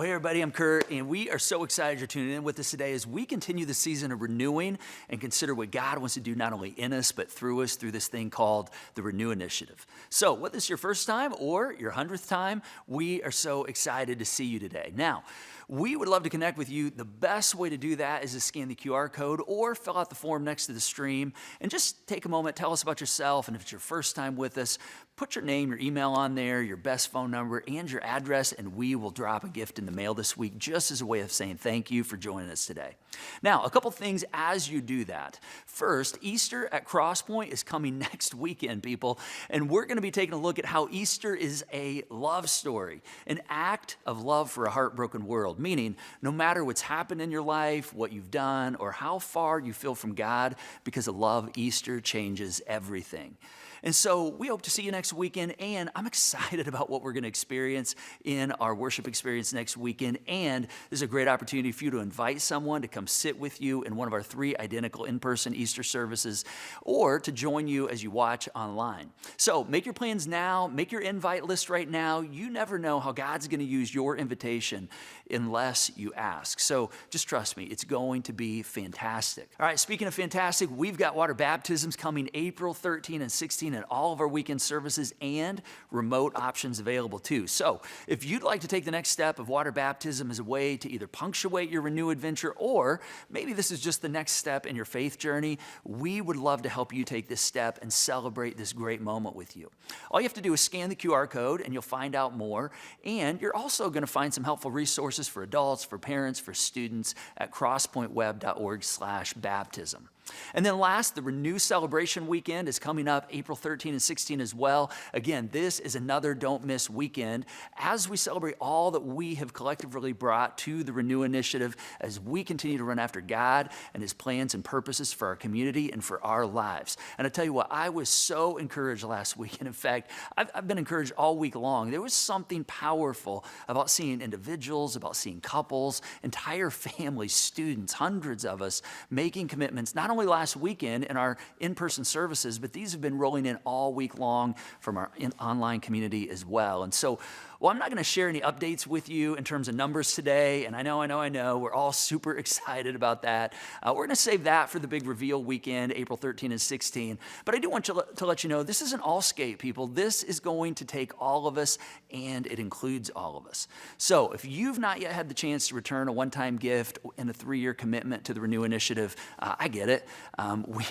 Well, hey everybody, I'm Kurt, and we are so excited you're tuning in with us today as we continue the season of renewing and consider what God wants to do not only in us, but through us through this thing called the Renew Initiative. So whether it's your first time or your 100th time, we are so excited to see you today. Now, we would love to connect with you. The best way to do that is to scan the QR code or fill out the form next to the stream and just take a moment, tell us about yourself, and if it's your first time with us, put your name, your email on there, your best phone number, and your address, and we will drop a gift in the mail this week just as a way of saying thank you for joining us today. Now, a couple things as you do that. First, Easter at Crosspoint is coming next weekend, people, and we're going to be taking a look at how Easter is a love story, an act of love for a heartbroken world, meaning no matter what's happened in your life, what you've done, or how far you feel from God, because of love, Easter changes everything. And so we hope to see you next weekend, and I'm excited about what we're going to experience in our worship experience next weekend, and this is a great opportunity for you to invite someone to come sit with you in one of our 3 identical in-person Easter services, or to join you as you watch online. So make your plans now, make your invite list right now. You never know how God's going to use your invitation unless you ask. So just trust me, it's going to be fantastic. All right, speaking of fantastic, we've got water baptisms coming April 13 and 16 at all of our weekend services, and remote options available too. So if you'd like to take the next step of water baptism as a way to either punctuate your Renew adventure, or maybe this is just the next step in your faith journey, we would love to help you take this step and celebrate this great moment with you. All you have to do is scan the QR code and you'll find out more, and you're also going to find some helpful resources for adults, for parents, for students at crosspointweb.org/baptism. And then last, the Renew Celebration Weekend is coming up April 13 and 16 as well. Again, this is another don't miss weekend as we celebrate all that we have collectively brought to the Renew Initiative as we continue to run after God and His plans and purposes for our community and for our lives. And I tell you what, I was so encouraged last week. And in fact, I've been encouraged all week long. There was something powerful about seeing individuals, about seeing couples, entire families, students, hundreds of us making commitments, not only last weekend in our in-person services, but these have been rolling in all week long from our online community as well. And so, well, I'm not going to share any updates with you in terms of numbers today, and I know, we're all super excited about that. We're going to save that for the big reveal weekend, April 13 and 16. But I do want to let you know, this isn't all skate, people. This is going to take all of us, and it includes all of us. So if you've not yet had the chance to return a one-time gift and a 3-year commitment to the Renew Initiative, I get it.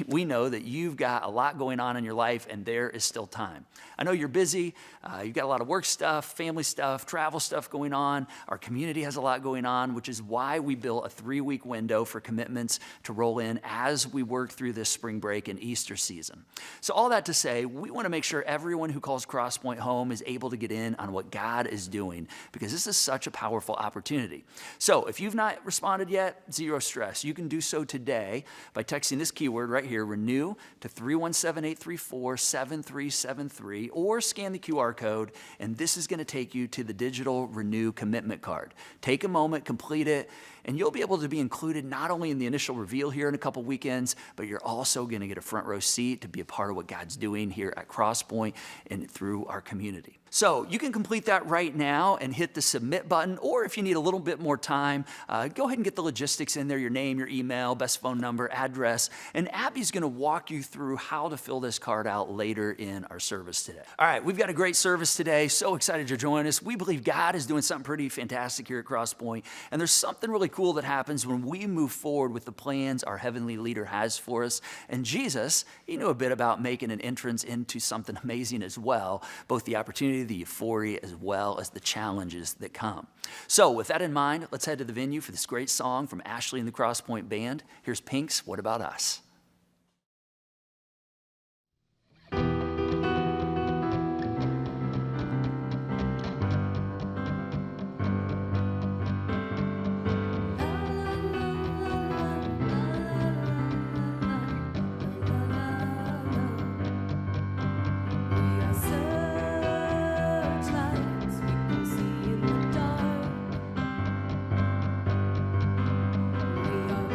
We know that you've got a lot going on in your life, and there is still time. I know you're busy. You've got a lot of work stuff, family stuff, travel stuff going on. Our community has a lot going on, which is why we built a 3-week window for commitments to roll in as we work through this spring break and Easter season. So all that to say, we want to make sure everyone who calls Crosspoint home is able to get in on what God is doing, because this is such a powerful opportunity. So if you've not responded yet, zero stress. You can do so today by texting this keyword right here, Renew, to 317-834-7373, or scan the QR code, and this is going to take you to the digital Renew commitment card. Take a moment, complete it, and you'll be able to be included not only in the initial reveal here in a couple weekends, but you're also going to get a front row seat to be a part of what God's doing here at Crosspoint and through our community. So you can complete that right now and hit the submit button, or if you need a little bit more time, go ahead and get the logistics in there, your name, your email, best phone number, address, and Abbie's going to walk you through how to fill this card out later in our service today. All right, we've got a great service today. So excited you're joining us. We believe God is doing something pretty fantastic here at Crosspoint, and there's something really cool that happens when we move forward with the plans our heavenly leader has for us. And Jesus, he knew a bit about making an entrance into something amazing as well, both the opportunity, the euphoria, as well as the challenges that come. So with that in mind, let's head to the venue for this great song from Ashley and the Crosspoint Band. Here's Pink's What About Us? We are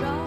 rock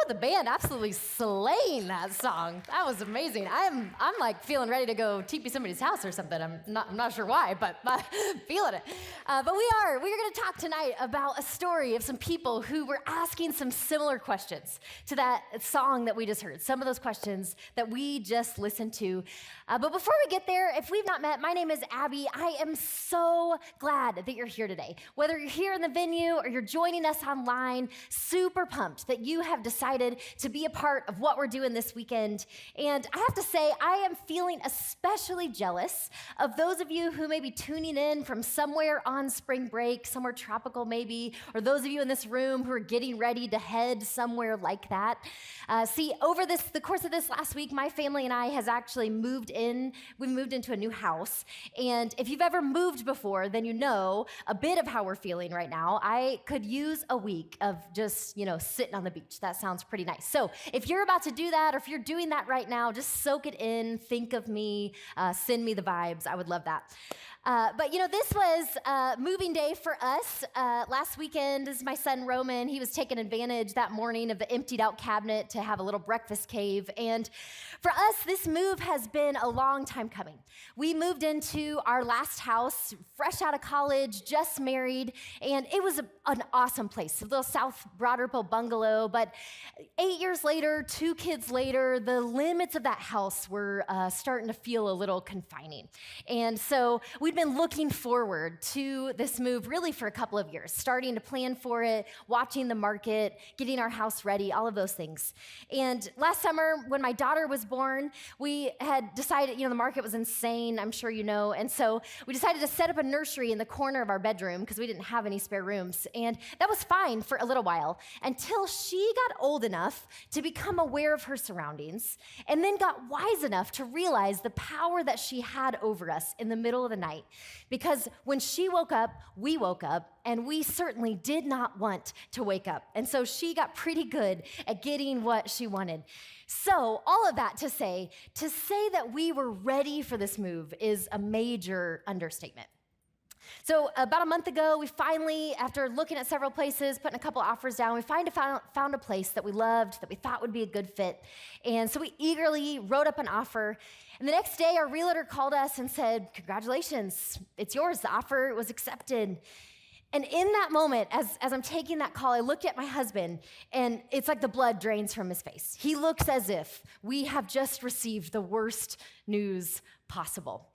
the band absolutely slaying that song. That was amazing. I'm like feeling ready to go TP somebody's house or something. I'm not sure why, but feeling it. But we're going to talk tonight about a story of some people who were asking some similar questions to that song that we just heard. Some of those questions that we just listened to. But before we get there, if we've not met, my name is Abbie. I am so glad that you're here today. Whether you're here in the venue or you're joining us online, super pumped that you have decided to be a part of what we're doing this weekend. And I have to say, I am feeling especially jealous of those of you who may be tuning in from somewhere on spring break, somewhere tropical maybe, or those of you in this room who are getting ready to head somewhere like that. See, over the course of this last week, my family and I has actually moved in. We moved into a new house. And if you've ever moved before, then you know a bit of how we're feeling right now. I could use a week of just, sitting on the beach. That sounds pretty nice. So if you're about to do that, or if you're doing that right now, just soak it in, think of me, send me the vibes. I would love that. But this was moving day for us. Last weekend, this is my son Roman. He was taking advantage that morning of the emptied out cabinet to have a little breakfast cave. And for us, this move has been a long time coming. We moved into our last house, fresh out of college, just married, and it was an awesome place, a little South Broderville bungalow. But 8 years later, 2 kids later, the limits of that house were starting to feel a little confining. And so we'd been looking forward to this move really for a couple of years, starting to plan for it, watching the market, getting our house ready, all of those things. And last summer, when my daughter was born, we had decided, the market was insane, I'm sure you know, and so we decided to set up a nursery in the corner of our bedroom because we didn't have any spare rooms. And that was fine for a little while until she got old enough to become aware of her surroundings and then got wise enough to realize the power that she had over us in the middle of the night. Because when she woke up, and we certainly did not want to wake up. And so she got pretty good at getting what she wanted. So all of that to say that we were ready for this move is a major understatement. So about a month ago, we finally, after looking at several places, putting a couple offers down, we found a place that we loved, that we thought would be a good fit. And so we eagerly wrote up an offer. And the next day, our realtor called us and said, "Congratulations, it's yours. The offer was accepted." And in that moment, as I'm taking that call, I looked at my husband, and it's like the blood drains from his face. He looks as if we have just received the worst news possible.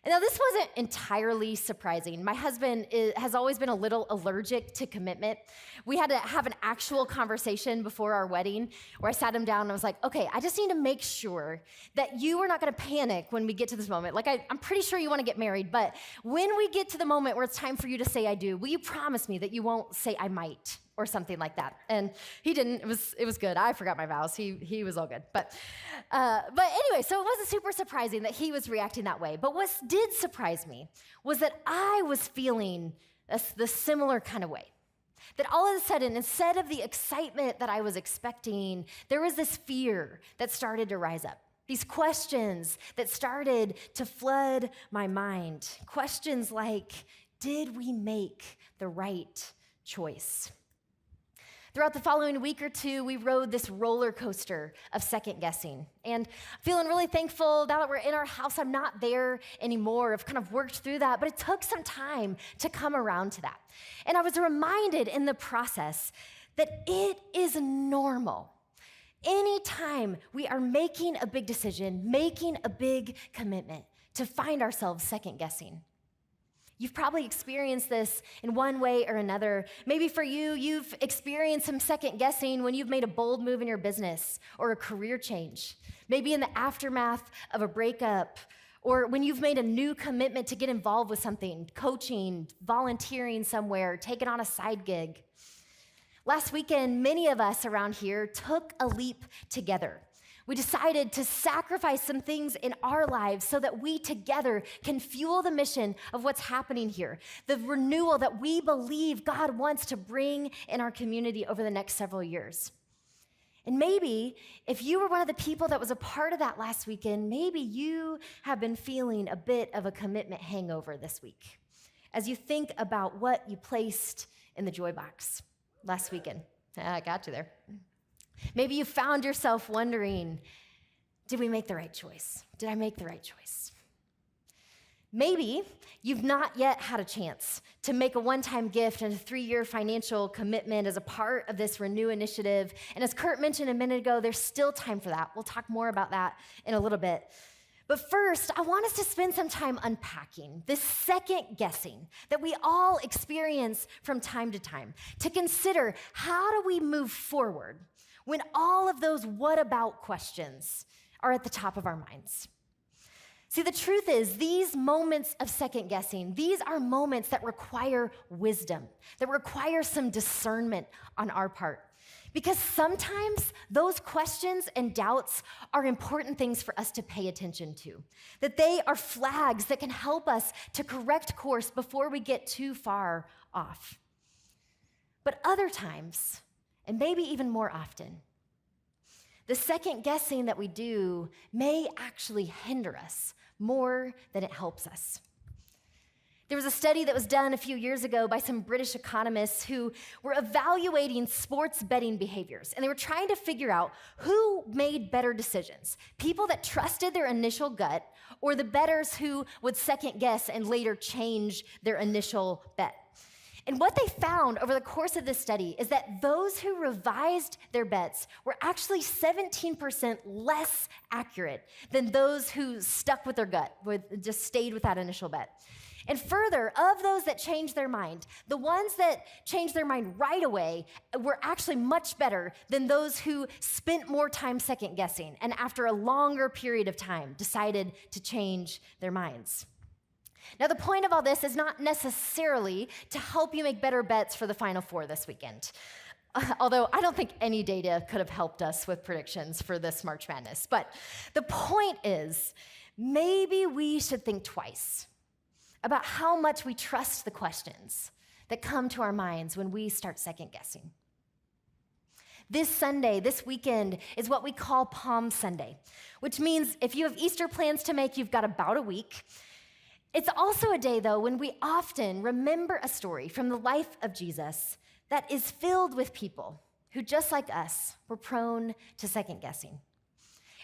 Now, this wasn't entirely surprising. My husband has always been a little allergic to commitment. We had to have an actual conversation before our wedding where I sat him down and I was like, "Okay, I just need to make sure that you are not going to panic when we get to this moment. Like, I'm pretty sure you want to get married, but when we get to the moment where it's time for you to say I do, will you promise me that you won't say I might?" or something like that. And he didn't. It was good. I forgot my vows. He was all good. But anyway, so it wasn't super surprising that he was reacting that way. But what did surprise me was that I was feeling the similar kind of way. That all of a sudden, instead of the excitement that I was expecting, there was this fear that started to rise up. These questions that started to flood my mind. Questions like, did we make the right choice? Throughout the following week or two, we rode this roller coaster of second guessing. And feeling really thankful now that we're in our house, I'm not there anymore. I've kind of worked through that, but it took some time to come around to that. And I was reminded in the process that it is normal. Anytime we are making a big decision, making a big commitment, to find ourselves second guessing. You've probably experienced this in one way or another. Maybe for you, you've experienced some second guessing when you've made a bold move in your business or a career change. Maybe in the aftermath of a breakup, or when you've made a new commitment to get involved with something, coaching, volunteering somewhere, taking on a side gig. Last weekend, many of us around here took a leap together. We decided to sacrifice some things in our lives so that we together can fuel the mission of what's happening here, the renewal that we believe God wants to bring in our community over the next several years. And maybe if you were one of the people that was a part of that last weekend, maybe you have been feeling a bit of a commitment hangover this week as you think about what you placed in the joy box last weekend. I got you there. Maybe you found yourself wondering, did we make the right choice? Did I make the right choice? Maybe you've not yet had a chance to make a one-time gift and a 3-year financial commitment as a part of this Renew initiative. And as Kurt mentioned a minute ago, there's still time for that. We'll talk more about that in a little bit. But first, I want us to spend some time unpacking this second guessing that we all experience from time to time, to consider how do we move forward when all of those what about questions are at the top of our minds. See, the truth is, these moments of second guessing, these are moments that require wisdom, that require some discernment on our part. Because sometimes those questions and doubts are important things for us to pay attention to, that they are flags that can help us to correct course before we get too far off. But other times, and maybe even more often, the second guessing that we do may actually hinder us more than it helps us. There was a study that was done a few years ago by some British economists who were evaluating sports betting behaviors, and they were trying to figure out who made better decisions, people that trusted their initial gut or the bettors who would second guess and later change their initial bet. And what they found over the course of this study is that those who revised their bets were actually 17% less accurate than those who stuck with their gut, just stayed with that initial bet. And further, of those that changed their mind, the ones that changed their mind right away were actually much better than those who spent more time second guessing and after a longer period of time decided to change their minds. Now, the point of all this is not necessarily to help you make better bets for the Final Four this weekend. Although I don't think any data could have helped us with predictions for this March Madness. But the point is, maybe we should think twice about how much we trust the questions that come to our minds when we start second guessing. This Sunday, this weekend, is what we call Palm Sunday, which means if you have Easter plans to make, you've got about a week. It's also a day, though, when we often remember a story from the life of Jesus that is filled with people who, just like us, were prone to second guessing.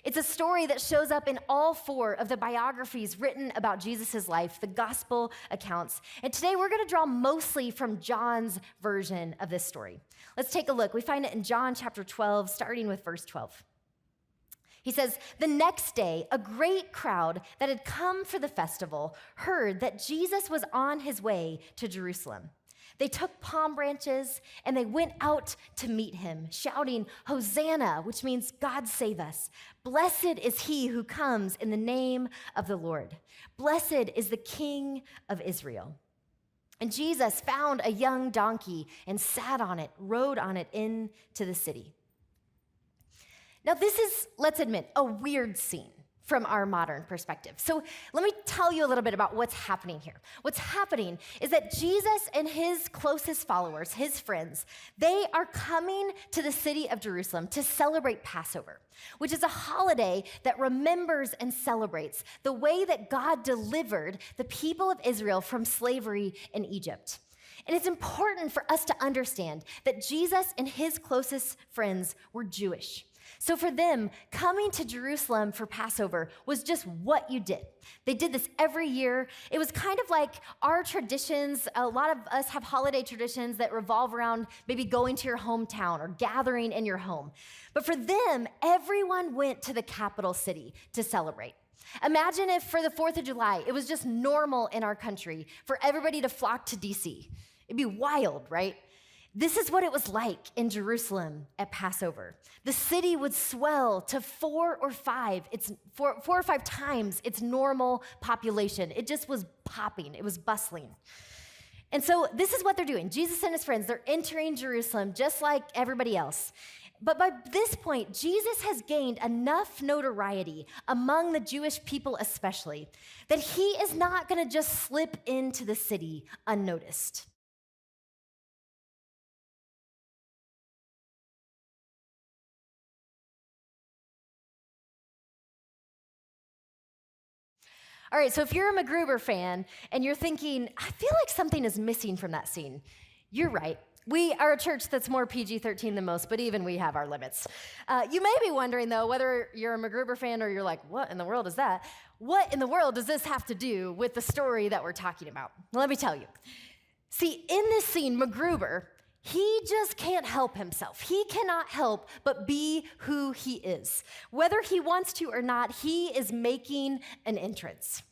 It's a story that shows up in all 4 of the biographies written about Jesus' life, the gospel accounts. And today we're going to draw mostly from John's version of this story. Let's take a look. We find it in John chapter 12, starting with verse 12. He says, "The next day, a great crowd that had come for the festival heard that Jesus was on his way to Jerusalem. They took palm branches and they went out to meet him, shouting, 'Hosanna,' which means God save us. 'Blessed is he who comes in the name of the Lord. Blessed is the King of Israel.' And Jesus found a young donkey and sat on it, rode on it into the city." Now, this is, let's admit, a weird scene from our modern perspective. So let me tell you a little bit about what's happening here. What's happening is that Jesus and his closest followers, his friends, they are coming to the city of Jerusalem to celebrate Passover, which is a holiday that remembers and celebrates the way that God delivered the people of Israel from slavery in Egypt. And it's important for us to understand that Jesus and his closest friends were Jewish. So for them, coming to Jerusalem for Passover was just what you did. They did this every year. It was kind of like our traditions. A lot of us have holiday traditions that revolve around maybe going to your hometown or gathering in your home. But for them, everyone went to the capital city to celebrate. Imagine if for the 4th of July, it was just normal in our country for everybody to flock to DC. It'd be wild, right? This is what it was like in Jerusalem at Passover. The city would swell to 4 or 5 times its normal population. It just was popping. It was bustling. And so this is what they're doing. Jesus and his friends, they're entering Jerusalem just like everybody else. But by this point, Jesus has gained enough notoriety among the Jewish people especially that he is not going to just slip into the city unnoticed. All right, so if you're a MacGruber fan and you're thinking, I feel like something is missing from that scene, you're right. We are a church that's more PG-13 than most, but even we have our limits. You may be wondering, though, whether you're a MacGruber fan or you're like, what in the world is that? What in the world does this have to do with the story that we're talking about? Well, let me tell you. See, in this scene, MacGruber, he just can't help himself. He cannot help but be who he is. Whether he wants to or not, he is making an entrance.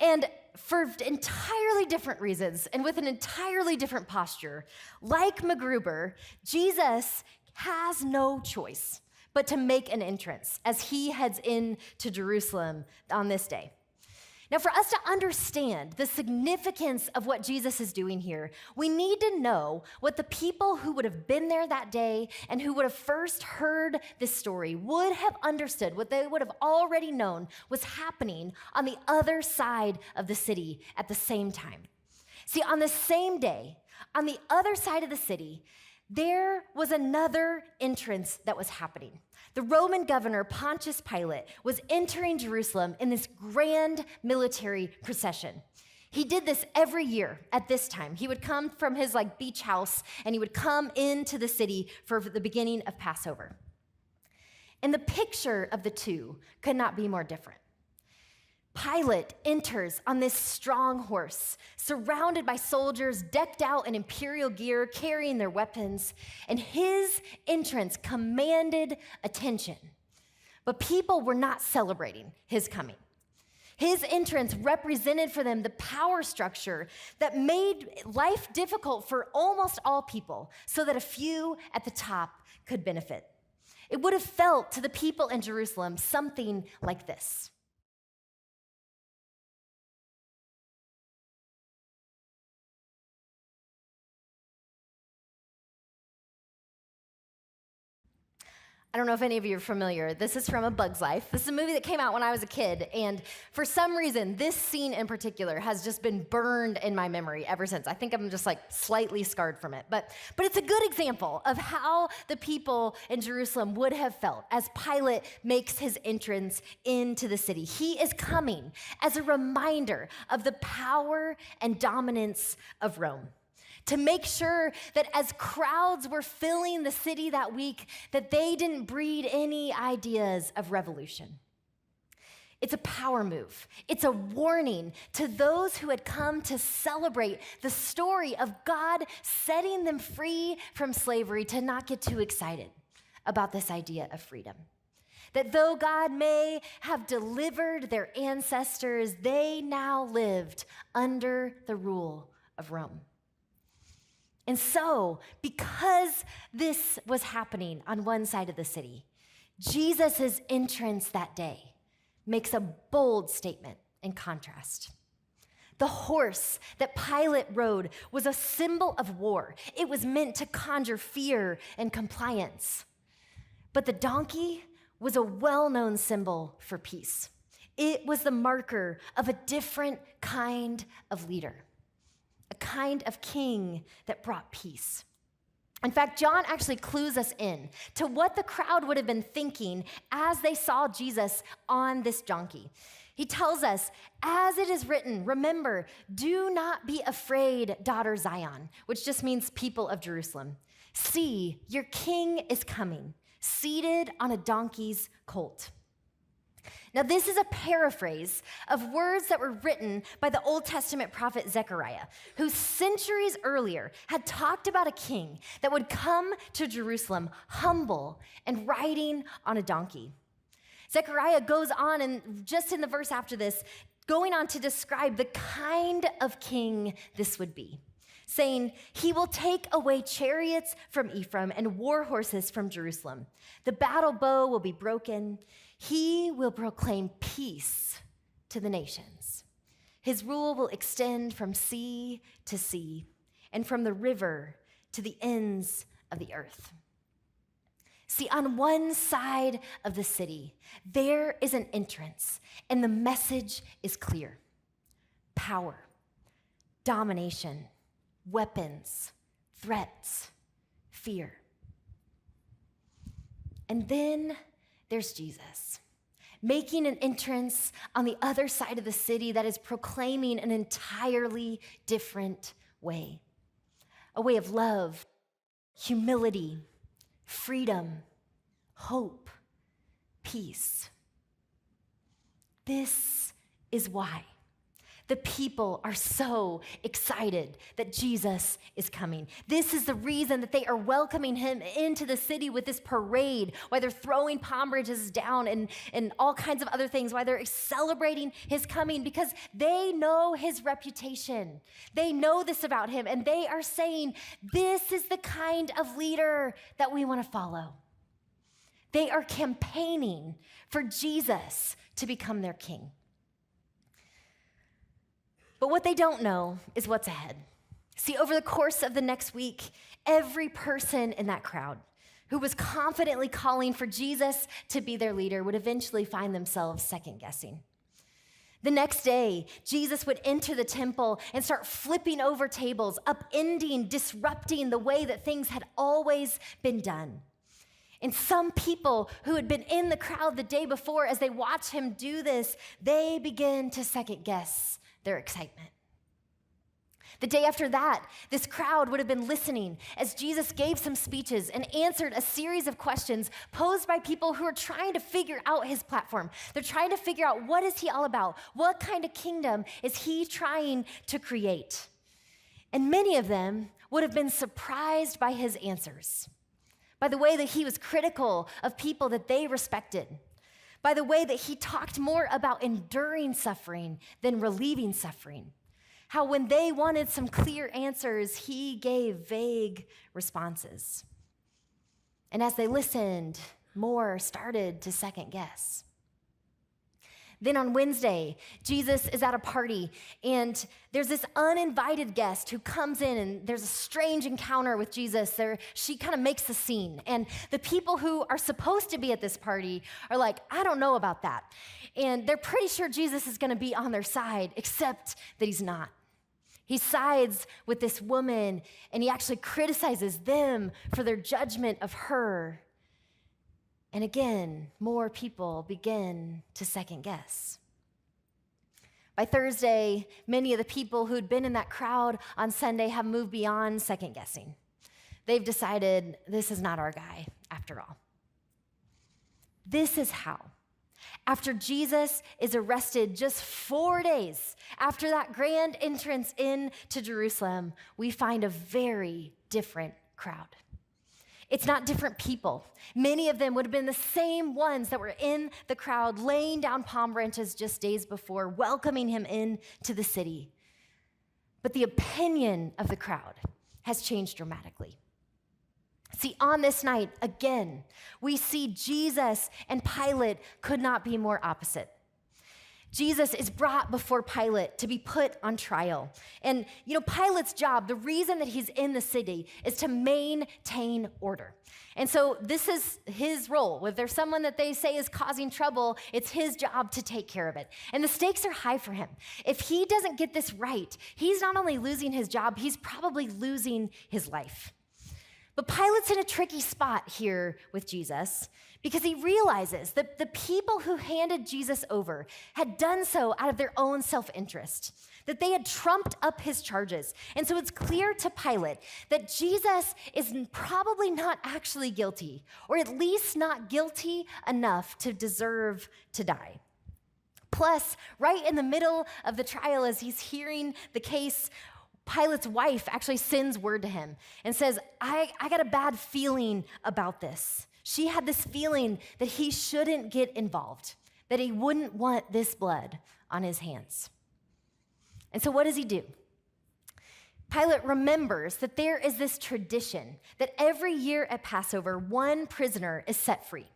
And for entirely different reasons and with an entirely different posture, like MacGruber, Jesus has no choice but to make an entrance as he heads into Jerusalem on this day. Now, for us to understand the significance of what Jesus is doing here, we need to know what the people who would have been there that day and who would have first heard this story would have understood, what they would have already known was happening on the other side of the city at the same time. See, on the same day, on the other side of the city, there was another entrance that was happening. The Roman governor, Pontius Pilate, was entering Jerusalem in this grand military procession. He did this every year at this time. He would come from his beach house and he would come into the city for the beginning of Passover. And the picture of the two could not be more different. Pilate enters on this strong horse, surrounded by soldiers decked out in imperial gear, carrying their weapons, and his entrance commanded attention. But people were not celebrating his coming. His entrance represented for them the power structure that made life difficult for almost all people, so that a few at the top could benefit. It would have felt to the people in Jerusalem something like this. I don't know if any of you are familiar. This is from A Bug's Life. This is a movie that came out when I was a kid, and for some reason, this scene in particular has just been burned in my memory ever since. I think I'm just slightly scarred from it. But it's a good example of how the people in Jerusalem would have felt as Pilate makes his entrance into the city. He is coming as a reminder of the power and dominance of Rome, to make sure that as crowds were filling the city that week, that they didn't breed any ideas of revolution. It's a power move. It's a warning to those who had come to celebrate the story of God setting them free from slavery to not get too excited about this idea of freedom. That though God may have delivered their ancestors, they now lived under the rule of Rome. And so, because this was happening on one side of the city, Jesus' entrance that day makes a bold statement in contrast. The horse that Pilate rode was a symbol of war. It was meant to conjure fear and compliance. But the donkey was a well-known symbol for peace. It was the marker of a different kind of leader, a kind of king that brought peace. In fact, John actually clues us in to what the crowd would have been thinking as they saw Jesus on this donkey. He tells us, as it is written, remember, do not be afraid, daughter Zion, which just means people of Jerusalem. See, your king is coming, seated on a donkey's colt. Now, this is a paraphrase of words that were written by the Old Testament prophet Zechariah, who centuries earlier had talked about a king that would come to Jerusalem humble and riding on a donkey. Zechariah goes on, and just in the verse after this, going on to describe the kind of king this would be, saying, he will take away chariots from Ephraim and war horses from Jerusalem. The battle bow will be broken. He will proclaim peace to the nations. His rule will extend from sea to sea and from the river to the ends of the earth. See, on one side of the city, there is an entrance, and the message is clear. Power, domination, weapons, threats, fear. And then there's Jesus, making an entrance on the other side of the city that is proclaiming an entirely different way, a way of love humility, freedom, hope, peace. This is why the people are so excited that Jesus is coming. This is the reason that they are welcoming him into the city with this parade, why they're throwing palm branches down and all kinds of other things, why they're celebrating his coming, because they know his reputation. They know this about him, and they are saying, this is the kind of leader that we want to follow. They are campaigning for Jesus to become their king. But what they don't know is what's ahead. See, over the course of the next week, every person in that crowd who was confidently calling for Jesus to be their leader would eventually find themselves second-guessing. The next day, Jesus would enter the temple and start flipping over tables, upending, disrupting the way that things had always been done. And some people who had been in the crowd the day before, as they watched him do this, they begin to second-guess their excitement. The day after that, this crowd would have been listening as Jesus gave some speeches and answered a series of questions posed by people who are trying to figure out his platform. They're trying to figure out, what is he all about? What kind of kingdom is he trying to create? And many of them would have been surprised by his answers, by the way that he was critical of people that they respected, by the way that he talked more about enduring suffering than relieving suffering. How when they wanted some clear answers, he gave vague responses. And as they listened, more started to second guess. Then on Wednesday, Jesus is at a party, and there's this uninvited guest who comes in, and there's a strange encounter with Jesus. She kind of makes the scene, and the people who are supposed to be at this party are like, I don't know about that. And they're pretty sure Jesus is going to be on their side, except that he's not. He sides with this woman, and he actually criticizes them for their judgment of her. And again, more people begin to second guess. By Thursday, many of the people who'd been in that crowd on Sunday have moved beyond second guessing. They've decided this is not our guy after all. This is how, after Jesus is arrested just 4 days after that grand entrance into Jerusalem, we find a very different crowd. It's not different people. Many of them would have been the same ones that were in the crowd, laying down palm branches just days before, welcoming him into the city. But the opinion of the crowd has changed dramatically. See, on this night, again, we see Jesus and Pilate could not be more opposite. Jesus is brought before Pilate to be put on trial. And, Pilate's job, the reason that he's in the city, is to maintain order. And so this is his role. If there's someone that they say is causing trouble, it's his job to take care of it. And the stakes are high for him. If he doesn't get this right, he's not only losing his job, he's probably losing his life. But Pilate's in a tricky spot here with Jesus because he realizes that the people who handed Jesus over had done so out of their own self-interest, that they had trumped up his charges. And so it's clear to Pilate that Jesus is probably not actually guilty, or at least not guilty enough to deserve to die. Plus, right in the middle of the trial, as he's hearing the case, Pilate's wife actually sends word to him and says, I got a bad feeling about this. She had this feeling that he shouldn't get involved, that he wouldn't want this blood on his hands. And so what does he do? Pilate remembers that there is this tradition that every year at Passover, one prisoner is set free.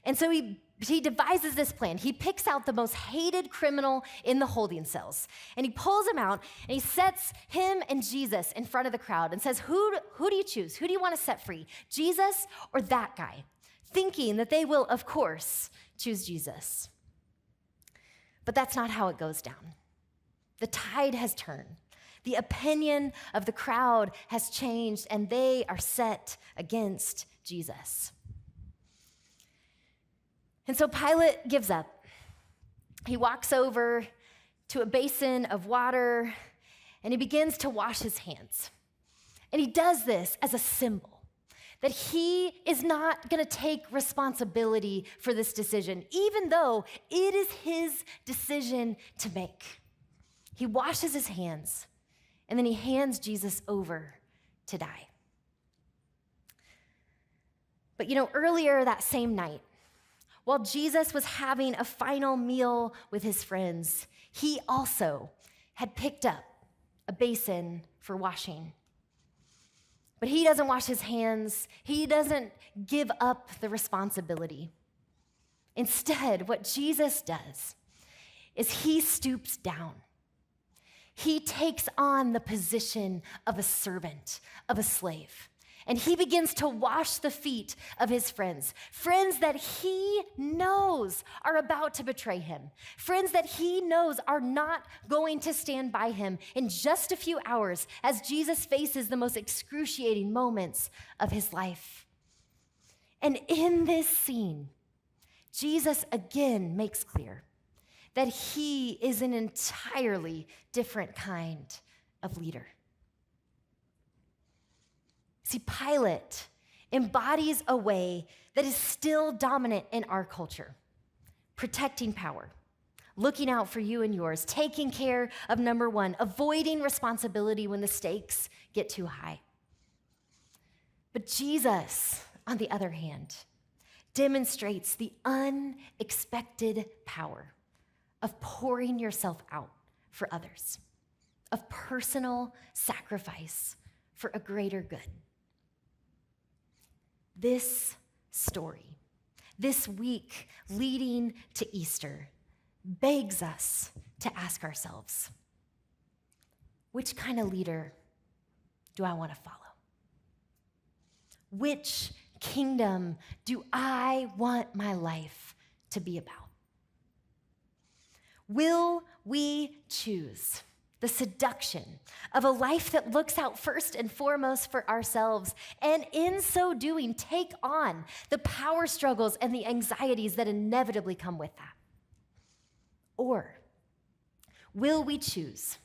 And so he devises this plan. He picks out the most hated criminal in the holding cells, and he pulls him out, and he sets him and Jesus in front of the crowd and says, who do you choose? Who do you want to set free, Jesus or that guy? Thinking that they will, of course, choose Jesus. But that's not how it goes down. The tide has turned. The opinion of the crowd has changed, and they are set against Jesus. And so Pilate gives up. He walks over to a basin of water, and he begins to wash his hands. And he does this as a symbol that he is not going to take responsibility for this decision, even though it is his decision to make. He washes his hands, and then he hands Jesus over to die. But earlier that same night, while Jesus was having a final meal with his friends, he also had picked up a basin for washing. But he doesn't wash his hands. He doesn't give up the responsibility. Instead, what Jesus does is he stoops down. He takes on the position of a servant, of a slave. And he begins to wash the feet of his friends that he knows are about to betray him, friends that he knows are not going to stand by him in just a few hours as Jesus faces the most excruciating moments of his life. And in this scene, Jesus again makes clear that he is an entirely different kind of leader. See, Pilate embodies a way that is still dominant in our culture, protecting power, looking out for you and yours, taking care of number one, avoiding responsibility when the stakes get too high. But Jesus, on the other hand, demonstrates the unexpected power of pouring yourself out for others, of personal sacrifice for a greater good. This story, this week leading to Easter, begs us to ask ourselves, which kind of leader do I want to follow? Which kingdom do I want my life to be about? Will we choose the seduction of a life that looks out first and foremost for ourselves, and in so doing, take on the power struggles and the anxieties that inevitably come with that? Or will we choose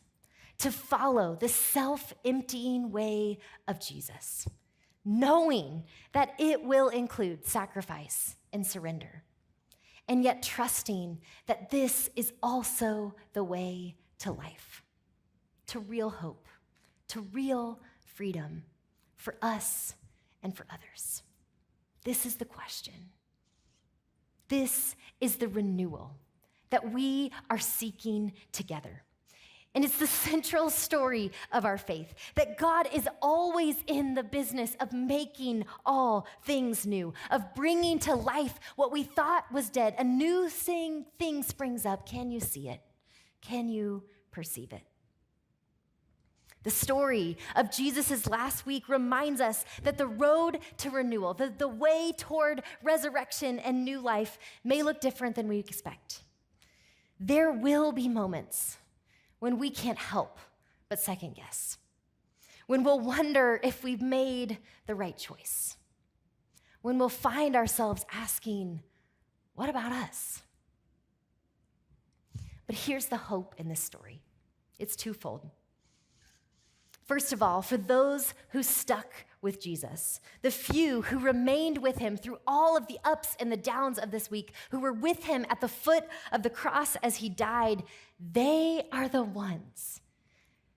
to follow the self-emptying way of Jesus, knowing that it will include sacrifice and surrender, and yet trusting that this is also the way to life, to real hope, to real freedom for us and for others? This is the question. This is the renewal that we are seeking together. And it's the central story of our faith, that God is always in the business of making all things new, of bringing to life what we thought was dead. A new thing springs up. Can you see it? Can you perceive it? The story of Jesus' last week reminds us that the road to renewal, the way toward resurrection and new life, may look different than we expect. There will be moments when we can't help but second guess, when we'll wonder if we've made the right choice, when we'll find ourselves asking, what about us? But here's the hope in this story. It's twofold. First of all, for those who stuck with Jesus, the few who remained with him through all of the ups and the downs of this week, who were with him at the foot of the cross as he died, they are the ones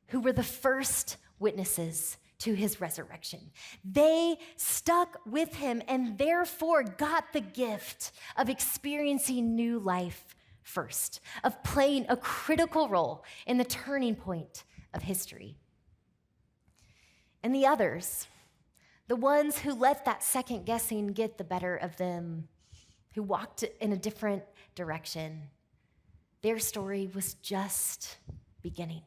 who were the first witnesses to his resurrection. They stuck with him and therefore got the gift of experiencing new life first, of playing a critical role in the turning point of history. And the others, the ones who let that second guessing get the better of them, who walked in a different direction, their story was just beginning.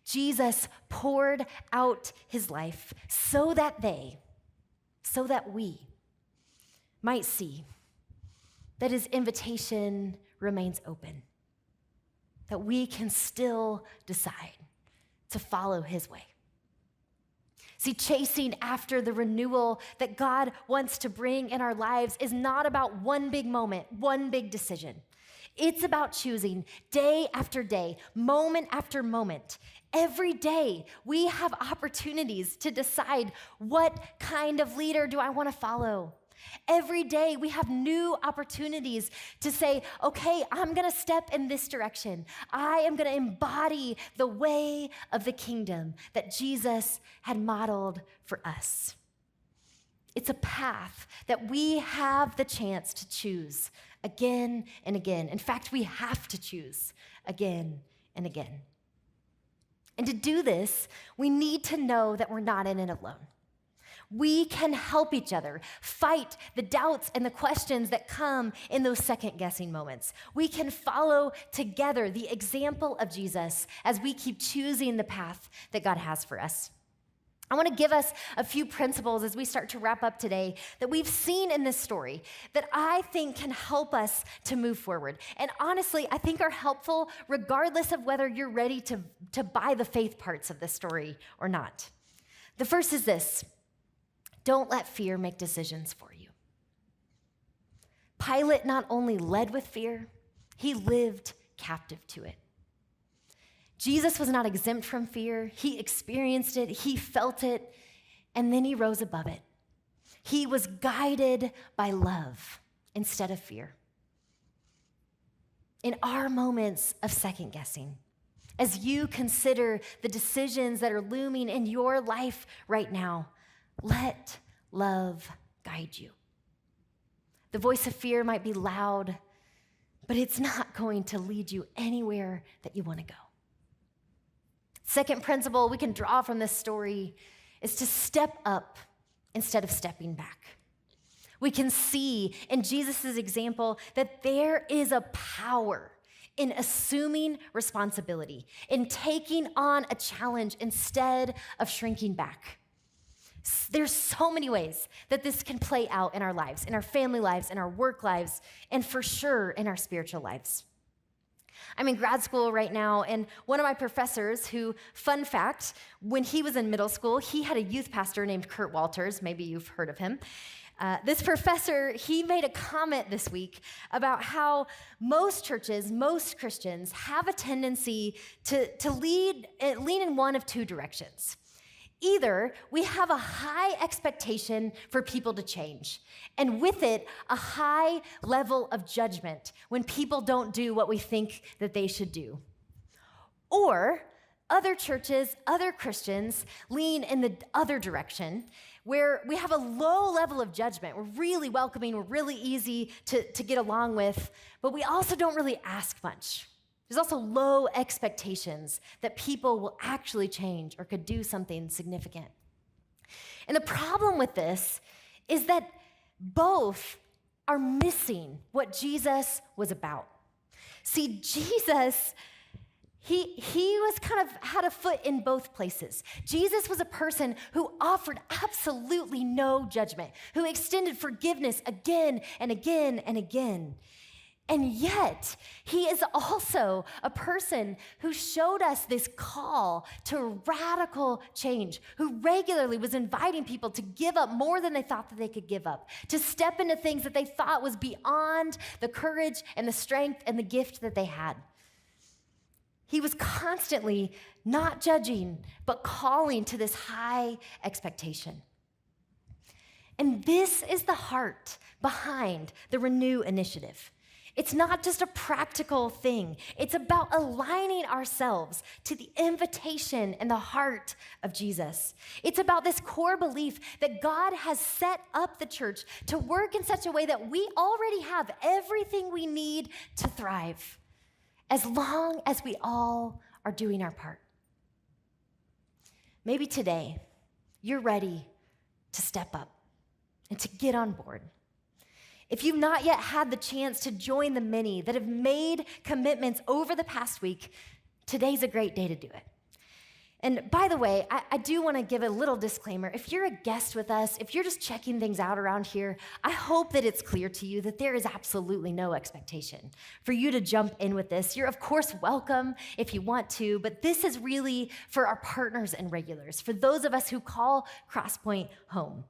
Jesus poured out his life so that we might see that his invitation remains open, that we can still decide to follow his way. See, chasing after the renewal that God wants to bring in our lives is not about one big moment, one big decision. It's about choosing day after day, moment after moment, Every day, we have opportunities to decide what kind of leader do I want to follow. Every day, we have new opportunities to say, okay, I'm going to step in this direction. I am going to embody the way of the kingdom that Jesus had modeled for us. It's a path that we have the chance to choose again and again. In fact, we have to choose again and again. And to do this, we need to know that we're not in it alone. We can help each other fight the doubts and the questions that come in those second-guessing moments. We can follow together the example of Jesus as we keep choosing the path that God has for us. I want to give us a few principles as we start to wrap up today that we've seen in this story that I think can help us to move forward. And honestly, I think are helpful regardless of whether you're ready to buy the faith parts of this story or not. The first is this: don't let fear make decisions for you. Pilate not only led with fear, he lived captive to it. Jesus was not exempt from fear. He experienced it, he felt it, and then he rose above it. He was guided by love instead of fear. In our moments of second guessing, as you consider the decisions that are looming in your life right now, let love guide you. The voice of fear might be loud, but it's not going to lead you anywhere that you want to go. Second principle we can draw from this story is to step up instead of stepping back. We can see in Jesus' example that there is a power in assuming responsibility, in taking on a challenge instead of shrinking back. There's so many ways that this can play out in our lives, in our family lives, in our work lives, and for sure in our spiritual lives. I'm in grad school right now, and one of my professors who, fun fact, when he was in middle school, he had a youth pastor named Kurt Walters. Maybe you've heard of him. This professor, he made a comment this week about how most churches, most Christians have a tendency to lean in one of two directions. Either we have a high expectation for people to change, and with it, a high level of judgment when people don't do what we think that they should do. Or other churches, other Christians lean in the other direction, where we have a low level of judgment. We're really welcoming, we're really easy to get along with, but we also don't really ask much. There's also low expectations that people will actually change or could do something significant. And the problem with this is that both are missing what Jesus was about. See, Jesus, he was kind of had a foot in both places. Jesus was a person who offered absolutely no judgment, who extended forgiveness again and again and again. And yet, he is also a person who showed us this call to radical change, who regularly was inviting people to give up more than they thought that they could give up, to step into things that they thought was beyond the courage and the strength and the gift that they had. He was constantly not judging, but calling to this high expectation. And this is the heart behind the Renew initiative. It's not just a practical thing. It's about aligning ourselves to the invitation and the heart of Jesus. It's about this core belief that God has set up the church to work in such a way that we already have everything we need to thrive, as long as we all are doing our part. Maybe today you're ready to step up and to get on board. If you've not yet had the chance to join the many that have made commitments over the past week, today's a great day to do it. And by the way, I do want to give a little disclaimer. If you're a guest with us, if you're just checking things out around here, I hope that it's clear to you that there is absolutely no expectation for you to jump in with this. You're, of course, welcome if you want to, but this is really for our partners and regulars, for those of us who call Crosspoint home.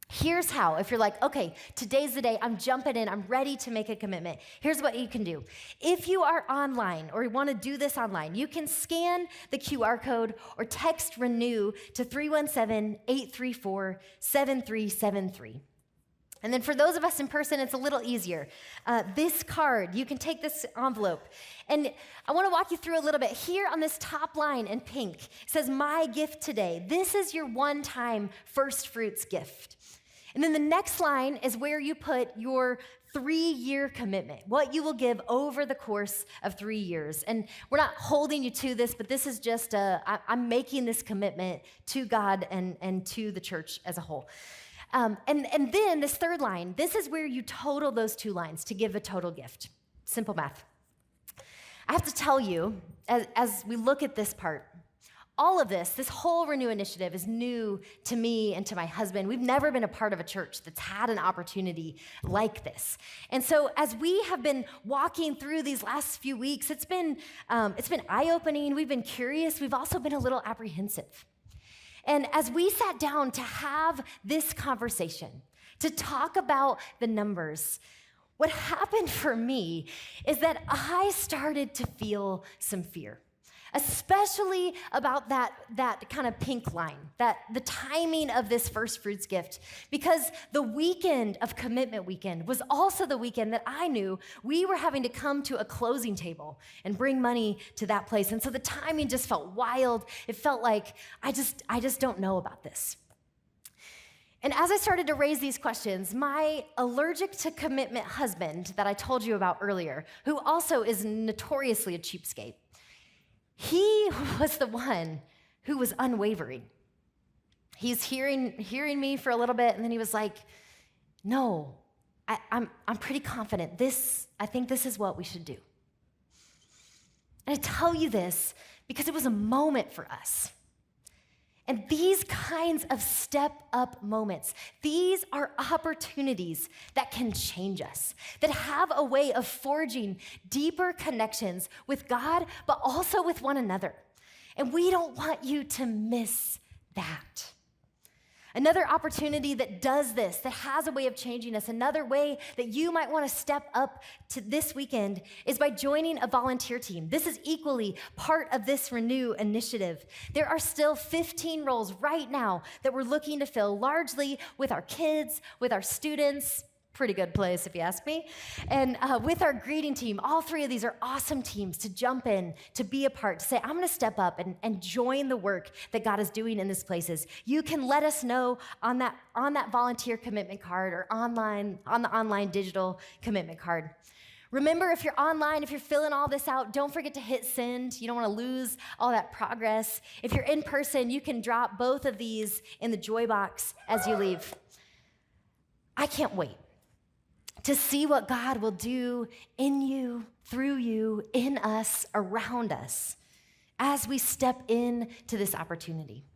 Here's how. If you're like, okay, today's the day, I'm jumping in, I'm ready to make a commitment. Here's what you can do. If you are online or you want to do this online, you can scan the QR code or text renew to 317-834-7373. And then for those of us in person, it's a little easier. This card, you can take this envelope. And I want to walk you through a little bit. Here on this top line in pink, it says, my gift today. This is your one-time first fruits gift. And then the next line is where you put your 3-year commitment, what you will give over the course of 3 years. And we're not holding you to this, but this is just I'm making this commitment to God and to the church as a whole. And then this third line, this is where you total those 2 lines to give a total gift. Simple math. I have to tell you, as we look at this part, all of this whole Renew initiative is new to me and to my husband. We've never been a part of a church that's had an opportunity like this. And so as we have been walking through these last few weeks, it's been eye-opening. We've been curious. We've also been a little apprehensive. And as we sat down to have this conversation, to talk about the numbers, what happened for me is that I started to feel some fear, especially about that kind of pink line, that the timing of this first fruits gift, because the weekend of commitment weekend was also the weekend that I knew we were having to come to a closing table and bring money to that place. And so the timing just felt wild. It felt like I just don't know about this. And as I started to raise these questions, my allergic to commitment husband that I told you about earlier, who also is notoriously a cheapskate, he was the one who was unwavering. He's hearing me for a little bit, and then he was like, no, I'm pretty confident. I think this is what we should do. And I tell you this because it was a moment for us. And these kinds of step-up moments, these are opportunities that can change us, that have a way of forging deeper connections with God, but also with one another. And we don't want you to miss that. Another opportunity that does this, that has a way of changing us, another way that you might want to step up to this weekend is by joining a volunteer team. This is equally part of this Renew initiative. There are still 15 roles right now that we're looking to fill, largely with our kids, with our students. Pretty good place, if you ask me. And with our greeting team, all 3 of these are awesome teams to jump in, to be a part, to say, I'm gonna step up and join the work that God is doing in these places. You can let us know on that volunteer commitment card or on the online digital commitment card. Remember, if you're online, if you're filling all this out, don't forget to hit send. You don't wanna lose all that progress. If you're in person, you can drop both of these in the joy box as you leave. I can't wait to see what God will do in you, through you, in us, around us, as we step into this opportunity.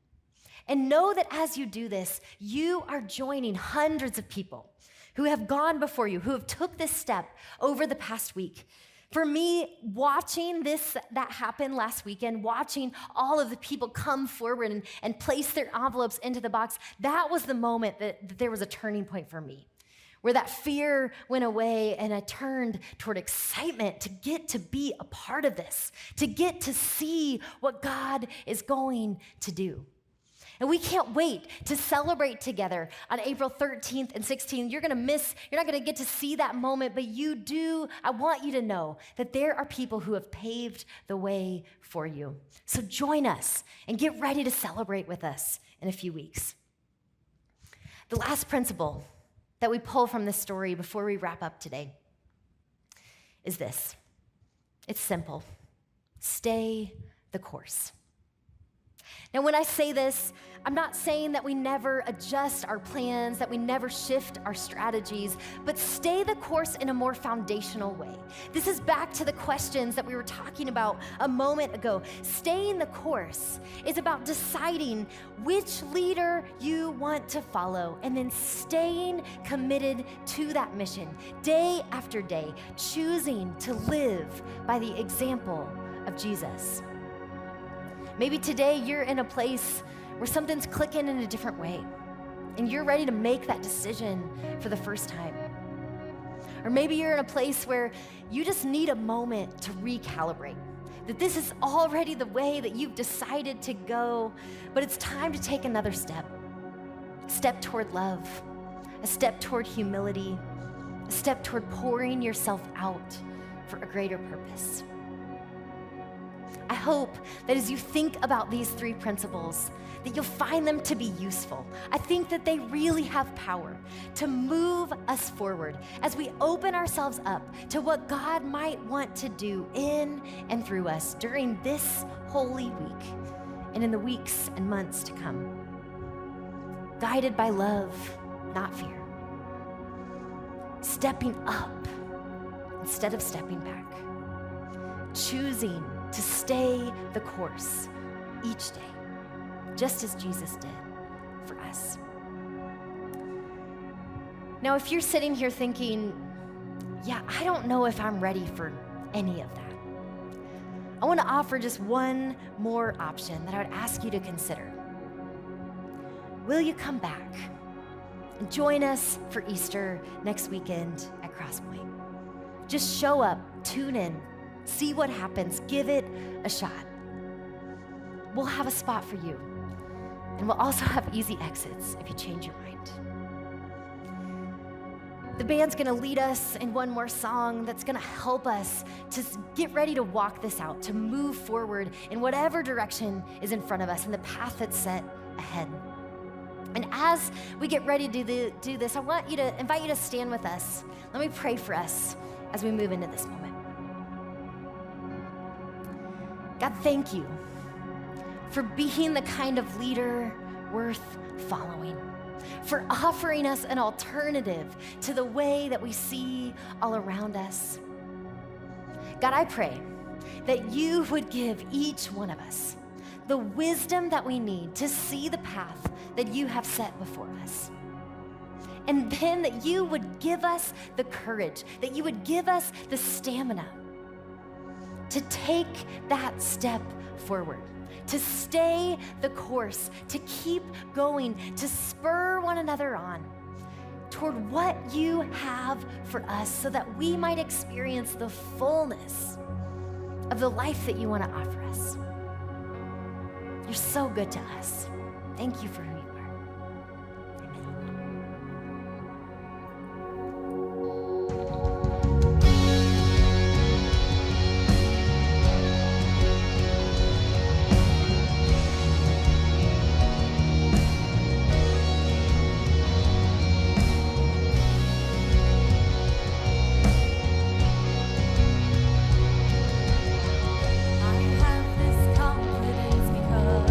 And know that as you do this, you are joining hundreds of people who have gone before you, who have took this step over the past week. For me, watching that happen last weekend, watching all of the people come forward and place their envelopes into the box, that was the moment that there was a turning point for me, where that fear went away and I turned toward excitement to get to be a part of this, to get to see what God is going to do. And we can't wait to celebrate together on April 13th and 16th. You're not gonna get to see that moment, but I want you to know that there are people who have paved the way for you. So join us and get ready to celebrate with us in a few weeks. The last principle that we pull from this story before we wrap up today is this. It's simple. Stay the course. Now, when I say this, I'm not saying that we never adjust our plans, that we never shift our strategies, but stay the course in a more foundational way. This is back to the questions that we were talking about a moment ago. Staying the course is about deciding which leader you want to follow and then staying committed to that mission day after day, choosing to live by the example of Jesus. Maybe today you're in a place where something's clicking in a different way. and you're ready to make that decision for the first time. Or maybe you're in a place where you just need a moment to recalibrate, that this is already the way that you've decided to go, but it's time to take another step. A step toward love, a step toward humility, a step toward pouring yourself out for a greater purpose. I hope that as you think about these 3 principles, that you'll find them to be useful. I think that they really have power to move us forward as we open ourselves up to what God might want to do in and through us during this holy week and in the weeks and months to come. Guided by love, not fear. Stepping up instead of stepping back. Choosing to stay the course each day, just as Jesus did for us. Now, if you're sitting here thinking, yeah, I don't know if I'm ready for any of that, I want to offer just one more option that I would ask you to consider. Will you come back and join us for Easter next weekend at Crosspoint? Just show up, tune in, see what happens, give it a shot. We'll have a spot for you. And we'll also have easy exits if you change your mind. The band's gonna lead us in one more song that's gonna help us to get ready to walk this out, to move forward in whatever direction is in front of us and the path that's set ahead. And as we get ready to do this, I want you to invite you to stand with us. Let me pray for us as we move into this moment. God, thank you for being the kind of leader worth following, for offering us an alternative to the way that we see all around us. God, I pray that you would give each one of us the wisdom that we need to see the path that you have set before us. And then that you would give us the courage, that you would give us the stamina to take that step forward, to stay the course, to keep going, to spur one another on toward what you have for us so that we might experience the fullness of the life that you want to offer us. You're so good to us. Thank you for who you are. Amen. I have this confidence because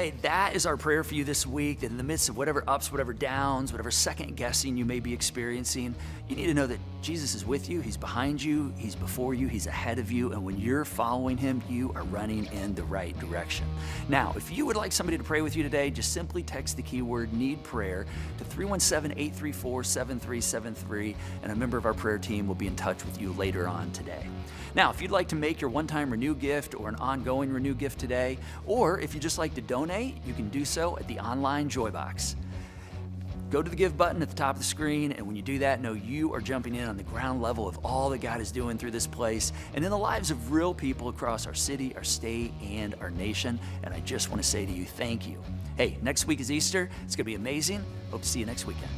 hey, that is our prayer for you this week, that in the midst of whatever ups, whatever downs, whatever second guessing you may be experiencing, you need to know that Jesus is with you, he's behind you, he's before you, he's ahead of you, and when you're following him, you are running in the right direction. Now, if you would like somebody to pray with you today, just simply text the keyword need prayer to 317-834-7373, and a member of our prayer team will be in touch with you later on today. Now, if you'd like to make your one-time Renew gift or an ongoing Renew gift today, or if you'd just like to donate, you can do so at the online Joy Box. Go to the Give button at the top of the screen, and when you do that, know you are jumping in on the ground level of all that God is doing through this place and in the lives of real people across our city, our state, and our nation. And I just want to say to you, thank you. Hey, next week is Easter. It's going to be amazing. Hope to see you next weekend.